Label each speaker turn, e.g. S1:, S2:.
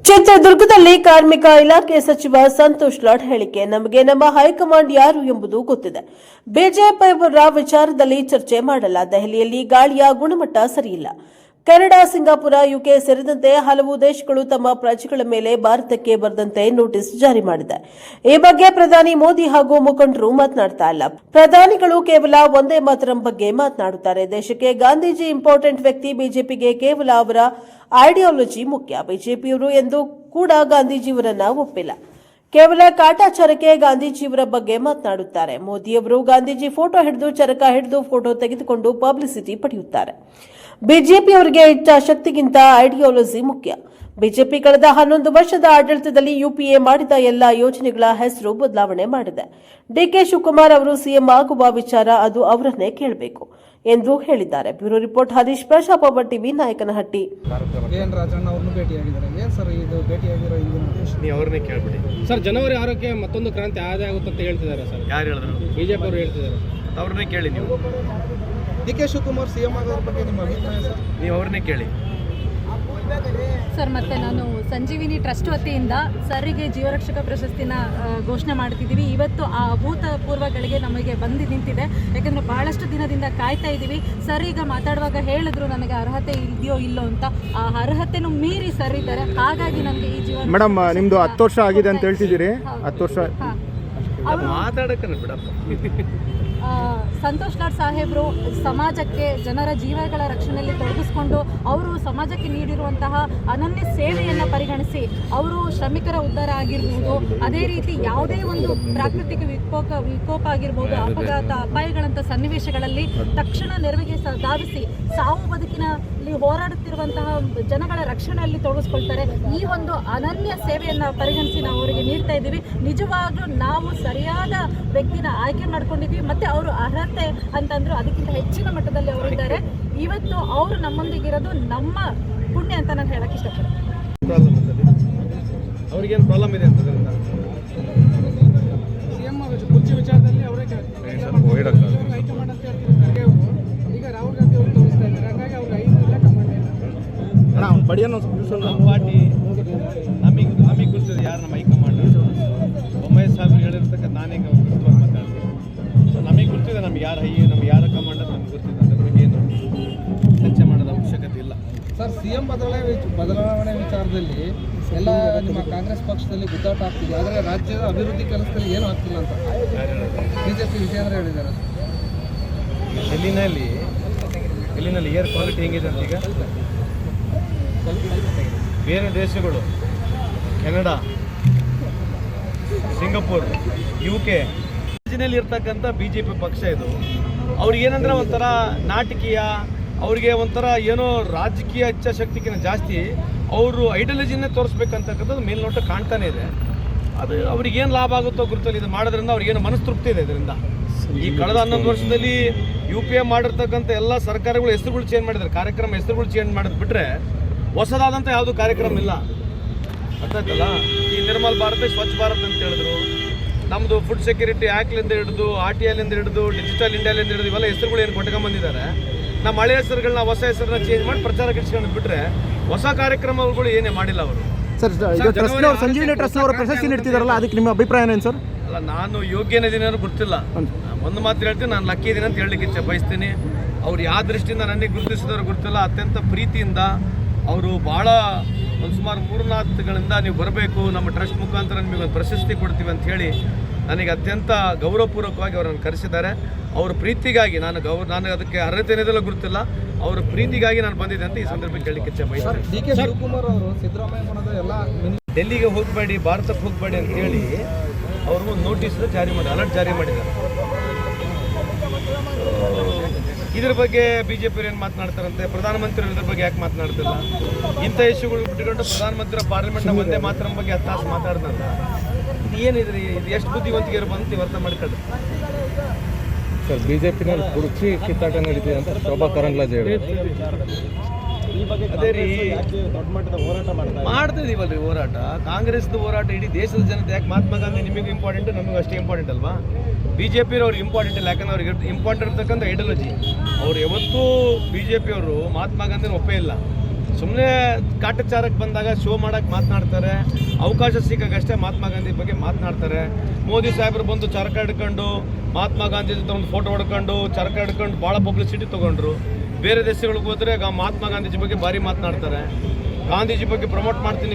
S1: ಚಿತ್ರದುರ್ಗದಲ್ಲಿ ಕಾರ್ಮಿಕ ಇಲಾಖೆ ಸಚಿವ ಸಂತೋಷ್ ಲಾಡ್ ಹೇಳಿಕೆ, ನಮಗೆ ನಮ್ಮ ಹೈಕಮಾಂಡ್ ಯಾರು ಎಂಬುದು ಗೊತ್ತಿದೆ. ಬಿಜೆಪಿಯವರ ವಿಚಾರದಲ್ಲಿ ಚರ್ಚೆ ಮಾಡಲ್ಲ. ದೆಹಲಿಯಲ್ಲಿ ಗಾಳಿಯ ಗುಣಮಟ್ಟ ಸರಿಯಿಲ್ಲ. ಕೆನಡಾ, ಸಿಂಗಾಪುರ, ಯುಕೆ ಸೇರಿದಂತೆ ಹಲವು ದೇಶಗಳು ತಮ್ಮ ಪ್ರಜೆಗಳ ಮೇಲೆ ಭಾರತಕ್ಕೆ ಬರದಂತೆ ನೋಟಿಸ್ ಜಾರಿ ಮಾಡಿದೆ. ಈ ಬಗ್ಗೆ ಪ್ರಧಾನಿ ಮೋದಿ ಹಾಗೂ ಮುಖಂಡರು ಮಾತನಾಡ್ತಾ ಇಲ್ಲ. ಪ್ರಧಾನಿಗಳು ಕೇವಲ ಒಂದೇ ಮಾತರಂ ಬಗ್ಗೆ ಮಾತನಾಡುತ್ತಾರೆ. ದೇಶಕ್ಕೆ ಗಾಂಧೀಜಿ ಇಂಪಾರ್ಟೆಂಟ್ ವ್ಯಕ್ತಿ, ಬಿಜೆಪಿಗೆ ಕೇವಲ ಅವರ ಐಡಿಯಾಲಜಿ ಮುಖ್ಯ. ಬಿಜೆಪಿಯವರು ಎಂದು ಕೂಡ ಗಾಂಧೀಜಿಯವರನ್ನ ಒಪ್ಪಿಲ್ಲ. ಕೇವಲ ಕಾಟಾಚಾರಕ್ಕೆ ಗಾಂಧೀಜಿಯವರ ಬಗ್ಗೆ ಮಾತನಾಡುತ್ತಾರೆ. ಮೋದಿಯವರು ಗಾಂಧೀಜಿ ಫೋಟೋ ಹಿಡಿದು ಚರಕ ಹಿಡಿದು ಫೋಟೋ ತೆಗೆದುಕೊಂಡು ಪಬ್ಲಿಸಿಟಿ ಪಡೆಯುತ್ತಾರೆ. ಬಿಜೆಪಿಯವರಿಗೆ ಇಚ್ಛಾಶಕ್ತಿಗಿಂತ ಐಡಿಯಾಲಜಿ ಮುಖ್ಯ. ಬಿಜೆಪಿ ಕಳೆದ 11 ವರ್ಷದ ಆಡಳಿತದಲ್ಲಿ ಯುಪಿಎ ಮಾಡಿದ ಎಲ್ಲಾ ಯೋಜನೆಗಳ ಹೆಸರು ಬದಲಾವಣೆ ಮಾಡಿದೆ. ಡಿಕೆ ಶಿವಕುಮಾರ್ ಅವರು ಸಿಎಂ ಆಗುವ ವಿಚಾರ ಅದು ಅವರನ್ನೇ ಕೇಳಬೇಕು ಎಂದು ಹೇಳಿದ್ದಾರೆ. ಬ್ಯೂರೋ ರಿಪೋರ್ಟ್ ಹರೀಶ್ ಪ್ರಶಾಪ ಟಿವಿ, ನಾಯಕನಹಟ್ಟಿ.
S2: ಸರ್, ಜನವರಿ 6ಕ್ಕೆ ಮತ್ತೊಂದು ಕ್ರಾಂತಿ ಆಗುತ್ತೆ ಅಂತ ಹೇಳ್ತಿದ್ದಾರೆ ಸರ್.
S3: ಯಾರು ಹೇಳಿದ್ರು?
S2: ಬಿಜೆಪಿ ಅವರು ಹೇಳ್ತಿದ್ದಾರೆ.
S3: ಅವ್ರನ್ನೇ ಕೇಳಿ ನೀವು.
S4: ಡಿಕೆ ಶಿವಕುಮಾರ್ ಸಿಎಂ ಆಗೋದ್ರ ಬಗ್ಗೆ ನಿಮ್ಮ ಅಭಿಪ್ರಾಯ ಸರ್?
S3: ನೀವು ಅವ್ರನ್ನೇ ಕೇಳಿ
S5: ಸರ್. ಮತ್ತೆ ನಾನು ಸಂಜೀವಿನಿ ಟ್ರಸ್ಟ್ ವತಿಯಿಂದ ಸರ್ರಿಗೆ ಜೀವರಕ್ಷಕ ಪ್ರಶಸ್ತಿನ ಘೋಷಣೆ ಮಾಡ್ತಿದ್ದೀವಿ. ಇವತ್ತು ಆ ಅಭೂತಪೂರ್ವಗಳಿಗೆ ನಮಗೆ ಬಂದು ನಿಂತಿದೆ. ಯಾಕಂದರೆ ಬಹಳಷ್ಟು ದಿನದಿಂದ ಕಾಯ್ತಾ ಇದ್ದೀವಿ. ಸರ್ ಈಗ ಮಾತಾಡುವಾಗ ಹೇಳಿದ್ರು ನನಗೆ ಅರ್ಹತೆ ಇದೆಯೋ ಇಲ್ಲೋ ಅಂತ. ಆ ಅರ್ಹತೆನೂ ಮೀರಿ ಸರ್ ಇದ್ದಾರೆ. ಹಾಗಾಗಿ ನನಗೆ ಈ ಜೀವನ.
S6: ಮೇಡಮ್, ನಿಮ್ಮದು 10 ವರ್ಷ ಆಗಿದೆ ಅಂತ ಹೇಳ್ತಿದ್ದೀರಿ. 10 ವರ್ಷ
S3: ಮಾತಾಡಕ್ಕೆ ಬಿಡಪ್ಪ.
S5: ಸಂತೋಷ್ ಲಾಡ್ ಸಾಹೇಬರು ಸಮಾಜಕ್ಕೆ, ಜನರ ಜೀವಗಳ ರಕ್ಷಣೆಯಲ್ಲಿ ತೊಡಗಿಸ್ಕೊಂಡು ಅವರು ಸಮಾಜಕ್ಕೆ ನೀಡಿರುವಂತಹ ಅನನ್ಯ ಸೇವೆಯನ್ನು ಪರಿಗಣಿಸಿ ಅವರು ಶ್ರಮಿಕರ ಉದ್ಧಾರ ಆಗಿರ್ಬೋದು, ಅದೇ ರೀತಿ ಯಾವುದೇ ಒಂದು ಪ್ರಾಕೃತಿಕ ವಿಕೋಪ ಆಗಿರ್ಬೋದು, ಅಪಘಾತ, ಅಪಾಯಗಳಂಥ ಸನ್ನಿವೇಶಗಳಲ್ಲಿ ತಕ್ಷಣ ನೆರವಿಗೆ ಧಾವಿಸಿ ಸಾವು ಬದುಕಿನಲ್ಲಿ ಹೋರಾಡುತ್ತಿರುವಂತಹ ಜನಗಳ ರಕ್ಷಣೆಯಲ್ಲಿ ತೊಡಗಿಸ್ಕೊಳ್ತಾರೆ. ಈ ಒಂದು ಅನನ್ಯ ಸೇವೆಯನ್ನು ಪರಿಗಣಿಸಿ ನಾವು ಅವರಿಗೆ ನೀಡ್ತಾ ಇದ್ದೀವಿ. ನಿಜವಾಗ್ಲೂ ನಾವು ಸರಿಯಾದ ವ್ಯಕ್ತಿನ ಆಯ್ಕೆ ಮಾಡ್ಕೊಂಡಿದ್ವಿ. ಮತ್ತೆ ಅವರು ಅರ್ಹತೆ ಅಂತಂದ್ರು ಅದಕ್ಕಿಂತ ಹೆಚ್ಚಿನ ಮಟ್ಟದಲ್ಲಿ ಅವರಿದ್ದಾರೆ. ಇವತ್ತು ಅವರು ನಮ್ಮೊಂದಿಗಿರೋದು ನಮ್ಮ ಪುಣ್ಯ ಅಂತ ನಾನು ಹೇಳಕ್ ಇಷ್ಟಪಡ್ತೀನಿ.
S3: ಅವ್ರಿಗೇನು ಪ್ರಾಬ್ಲಮ್ ಇದೆ ಅಂತದ್ರಿಂದ
S4: ಸಿಎಂ ಕುರ್ಚಿ ವಿಚಾರದಲ್ಲಿ ಅವರೇ ಹೈಕಮಾಂಡ್ ಅಂತ ಹೇಳ್ತಿದ್ದಾರೆ. ಈಗ ರಾಹುಲ್ ಗಾಂಧಿ ಅವರು ತೋರಿಸ್ತಾ ಇದ್ದಾರೆ. ಹಾಗಾಗಿ ಅವ್ರಿಗೆ 5 ಇಲ್ಲ ಕಮಾಂಡ್
S6: ಬಡಿಯನ್ನು
S3: ನಮ್ಮ ಪಾರ್ಟಿ ನಮಗೆ ಗೊತ್ತಿದೆ ಯಾರು ನಮ್ಮ ಹೈಕಮಾಂಡ್. ಬೊಮ್ಮಾಯಿ ಸಾಹೇಬ್ ಹೇಳಿರ್ತಕ್ಕ ನಾನೇ ಅವ್ರು ಗುರುತವಾಗಿ ಮಾತಾಡ್ತೀನಿ. ಸೊ ನಮಗೆ ಗೊತ್ತಿದೆ ನಮ್ಗೆ ಯಾರ ಕಮಾಂಡ್ ಅಂತ ನಮ್ಗೆ ಗೊತ್ತಿದೆ. ಅದ್ರ ಬಗ್ಗೆ ಏನು ಚರ್ಚೆ ಮಾಡೋದ ಅವಶ್ಯಕತೆ ಇಲ್ಲ
S4: ಸರ್. ಸಿಎಂ ಬದಲಾವಣೆ ವಿಚಾರದಲ್ಲಿ ಎಲ್ಲ ನಿಮ್ಮ ಕಾಂಗ್ರೆಸ್ ಪಕ್ಷದಲ್ಲಿ ಗುದ್ದಾಟ ಆಗ್ತಿದೆ. ಆದರೆ ರಾಜ್ಯದ ಅಭಿವೃದ್ಧಿ ಕೆಲಸದಲ್ಲಿ ಏನು ಆಗ್ತಿಲ್ಲ ಅಂತ ಬಿಜೆಪಿ ವಿಜಯೇಂದ್ರ ಹೇಳಿದ್ದಾರೆ.
S3: ಎಲ್ಲಿನಲ್ಲಿ ಏರ್ ಕ್ವಾಲಿಟಿ ಹೆಂಗಿದೆ ಅಂತ ಈಗ ಬೇರೆ ದೇಶಗಳು, ಕೆನಡಾ, ಸಿಂಗಾಪುರ್, ಯುಕೆ ಇರ್ತಕ್ಕಂಥ ಬಿಜೆಪಿ ಪಕ್ಷ ಇದು. ಅವ್ರಿಗೇನಂದ್ರೆ ಒಂಥರ ನಾಟಕೀಯ, ಅವ್ರಿಗೆ ಒಂಥರ ಏನೋ ರಾಜಕೀಯ ಇಚ್ಛಾಶಕ್ತಿಗಿಂತ ಜಾಸ್ತಿ ಅವರು ಐಡಿಯಾಲಜಿನೇ ತೋರಿಸ್ಬೇಕಂತಕ್ಕಂಥದ್ದು ಮೇಲ್ನೋಟ ಕಾಣ್ತಾನೆ ಇದೆ. ಅದು ಅವ್ರಿಗೇನು ಲಾಭ ಆಗುತ್ತೋ ಗುರುತಲ್ಲಿ ಇದು ಮಾಡೋದ್ರಿಂದ ಅವ್ರಿಗೇನು ಮನಸ್ತೃಪ್ತಿ ಇದೆ ಇದರಿಂದ. ಈ ಕಳೆದ 11 ವರ್ಷದಲ್ಲಿ UPA ಮಾಡಿರ್ತಕ್ಕಂಥ ಎಲ್ಲ ಸರ್ಕಾರಗಳು ಹೆಸರುಗಳು ಚೇಂಜ್ ಮಾಡಿದ್ದಾರೆ, ಕಾರ್ಯಕ್ರಮ ಹೆಸರುಗಳು ಚೇಂಜ್ ಮಾಡೋದು ಬಿಟ್ಟರೆ ಹೊಸದಾದಂಥ ಯಾವುದೂ ಕಾರ್ಯಕ್ರಮ ಇಲ್ಲ. ಅರ್ಥ ಆಯ್ತಲ್ಲ? ಈ ನಿರ್ಮಲ್ ಭಾರತ, ಸ್ವಚ್ಛ ಭಾರತ್ ಅಂತ ಹೇಳಿದ್ರು. ನಮ್ಮದು ಫುಡ್ ಸೆಕ್ಯೂರಿಟಿ ಆ್ಯಕ್ಟ್ಲಿಂದ ಹಿಡಿದು RTIಲಿಂದ ಹಿಡಿದು ಡಿಜಿಟಲ್ ಇಂಡಿಯಾಲಿಂದ ಹಿಡಿದು ಇವೆಲ್ಲ ಹೆಸರುಗಳು ಏನು ಕೊಟ್ಕೊಂಡ್ಬಂದಿದ್ದಾರೆ. ನಮ್ಮ ಹಳೆಯ ಹೆಸರುಗಳನ್ನ ಹೊಸ ಹೆಸರನ್ನ ಚೇಂಜ್ ಮಾಡಿ ಪ್ರಚಾರ ಗಿಡಿಸ್ಕೊಂಡು ಬಿಟ್ಟರೆ ಹೊಸ ಕಾರ್ಯಕ್ರಮಗಳು ಏನೇ ಮಾಡಿಲ್ಲ ಅವರು.
S6: ಸರ್, ಸಂಜೀವಿನಿ ಟ್ರಸ್ಟ್ ಅವರು ಪ್ರಶಸ್ತಿ ನೀಡ್ತಿದಾರಲ್ಲ, ಅದಕ್ಕೆ ನಿಮ್ಮ ಅಭಿಪ್ರಾಯ ಏನು ಸರ್?
S3: ಅಲ್ಲ, ನಾನು ಯೋಗ್ಯನಿದ್ದೀನಿ ಅನ್ನೋ ಗೊತ್ತಿಲ್ಲ. ಒಂದು ಮಾತು ಹೇಳ್ತೀನಿ, ನಾನು ಲಕ್ಕಿ ಇದ್ದೀನಿ ಅಂತ ಹೇಳಲಿಕ್ಕೆ ಇಚ್ಛೆ ಬಯಸ್ತೀನಿ. ಅವ್ರು ಯಾವ ದೃಷ್ಟಿಯಿಂದ ನನಗೆ ಗುರುತಿಸಿದವರು ಗೊತ್ತಿಲ್ಲ. ಅತ್ಯಂತ ಪ್ರೀತಿಯಿಂದ ಅವರು ಭಾಳ ಒಂದು ಸುಮಾರು 3-4 ತಿಂಗಳಿಂದ ನೀವು ಬರಬೇಕು, ನಮ್ಮ ಟ್ರಸ್ಟ್ ಮುಖಾಂತರ ನಿಮಗೆ ಒಂದು ಪ್ರಶಸ್ತಿ ಕೊಡ್ತೀವಿ ಅಂತ ಹೇಳಿ ನನಗೆ ಅತ್ಯಂತ ಗೌರವಪೂರ್ವಕವಾಗಿ ಅವರನ್ನು ಕರೆಸಿದ್ದಾರೆ. ಅವ್ರ ಪ್ರೀತಿಗಾಗಿ ನಾನು ಅದಕ್ಕೆ ಅರ್ಹತೆ ಏನಿದೆಲ್ಲ ಗೊತ್ತಿಲ್ಲ. ಅವರ ಪ್ರೀತಿಗಾಗಿ ನಾನು ಬಂದಿದ್ದೆ ಅಂತ ಈ ಸಂದರ್ಭಕ್ಕೆ ಹೇಳಲಿಕ್ಕೆ ಇಚ್ಛೆ ಬಯಸ್ತೀನಿ.
S4: ಡಿಕೆ ಶಿವಕುಮಾರ್ ಅವರು ಸಿದ್ದರಾಮಯ್ಯ ಎಲ್ಲ
S3: ಡೆಲ್ಲಿಗೆ ಹೋಗಬೇಡಿ, ಭಾರತಕ್ಕೆ ಹೋಗಬೇಡಿ ಅಂತ ಹೇಳಿ ಅವರು ಒಂದು ನೋಟಿಸ್ ಅಲರ್ಟ್ ಜಾರಿ ಮಾಡಿದ್ದಾರೆ. ಇದ್ರ ಬಗ್ಗೆ ಬಿಜೆಪಿ ಏನು ಮಾತನಾಡ್ತಾರಂತೆ, ಪ್ರಧಾನಮಂತ್ರಿ ಇದ್ರ ಬಗ್ಗೆ ಯಾಕೆ ಮಾತನಾಡ್ತಿಲ್ಲ? ಇಂಥ ಇಶ್ಯೂಗಳು ಬಿಟ್ಟುಕೊಂಡು ಪ್ರಧಾನಮಂತ್ರಿ ಪಾರ್ಲಿಮೆಂಟ್ನ ಒಂದೇ ಮಾತ್ರ ಬಗ್ಗೆ 10 ತಾಸು ಮಾತಾಡ್ದಂತ ಇದು ಏನಿದ್ರಿ? ಇದು ಎಷ್ಟು ಬುದ್ಧಿವಂತಿಗೆ ಬಂತು ಅರ್ಥ ಮಾಡ್ಕೊಳ್ಳಿ
S2: ಸರ್. ಬಿಜೆಪಿನಲ್ಲಿ ಕುರ್ಚಿ ಕಿತ್ತಾಟ ನಡೀತಿದೆ ಅಂತ ಶೋಭಾ ಕರಂದ್ಲಾಜೆ
S3: ಅದೇ ರೀ, ಮಾಡ್ತಾ ಇದೀವಲ್ರಿ ಹೋರಾಟ. ಕಾಂಗ್ರೆಸ್ದು ಹೋರಾಟ ಇಡೀ ದೇಶದ ಜನತೆ. ಯಾಕೆ ಮಹಾತ್ಮ ಗಾಂಧಿ ನಿಮಗೂ ಇಂಪಾರ್ಟೆಂಟ್, ನಮಗೂ ಅಷ್ಟೇ ಇಂಪಾರ್ಟೆಂಟ್ ಅಲ್ವಾ? ಬಿಜೆಪಿ ಅವ್ರಿಗೆ ಇಂಪಾರ್ಟೆಂಟ್ ಇಲ್ಲ. ಯಾಕಂದ್ರೆ ಅವ್ರಿಗೆ ಇಂಪಾರ್ಟೆಂಟ್ ಇರ್ತಕ್ಕಂಥ ಐಡಿಯಾಲಜಿ. ಅವ್ರು ಯಾವತ್ತೂ ಬಿಜೆಪಿಯವರು ಮಹಾತ್ಮ ಗಾಂಧಿನ ಒಪ್ಪೇ ಇಲ್ಲ. ಸುಮ್ಮನೆ ಕಾಟಚಾರಕ್ಕೆ ಬಂದಾಗ ಶೋ ಮಾಡೋಕ್ಕೆ ಮಾತನಾಡ್ತಾರೆ, ಅವಕಾಶ ಸಿಕ್ಕಾಗಷ್ಟೇ ಮಹಾತ್ಮ ಗಾಂಧಿ ಬಗ್ಗೆ ಮಾತನಾಡ್ತಾರೆ. ಮೋದಿ ಸಾಹೇಬರು ಬಂದು ಚರಕ ಹಿಡ್ಕೊಂಡು ಮಹಾತ್ಮ ಗಾಂಧಿ ಜೊತೆ ಒಂದು ಫೋಟೋ ಹೊಡ್ಕೊಂಡು ಚರಕ ಹಿಡ್ಕೊಂಡು ಭಾಳ ಪಬ್ಲಿಸಿಟಿ ತೊಗೊಂಡ್ರು. ಬೇರೆ ದೇಶಗಳಿಗೆ ಹೋದರೆ ಮಹಾತ್ಮ ಗಾಂಧೀಜಿ ಬಗ್ಗೆ ಭಾರಿ ಮಾತನಾಡ್ತಾರೆ. ಗಾಂಧೀಜಿ ಬಗ್ಗೆ ಪ್ರಮೋಟ್ ಮಾಡ್ತೀನಿ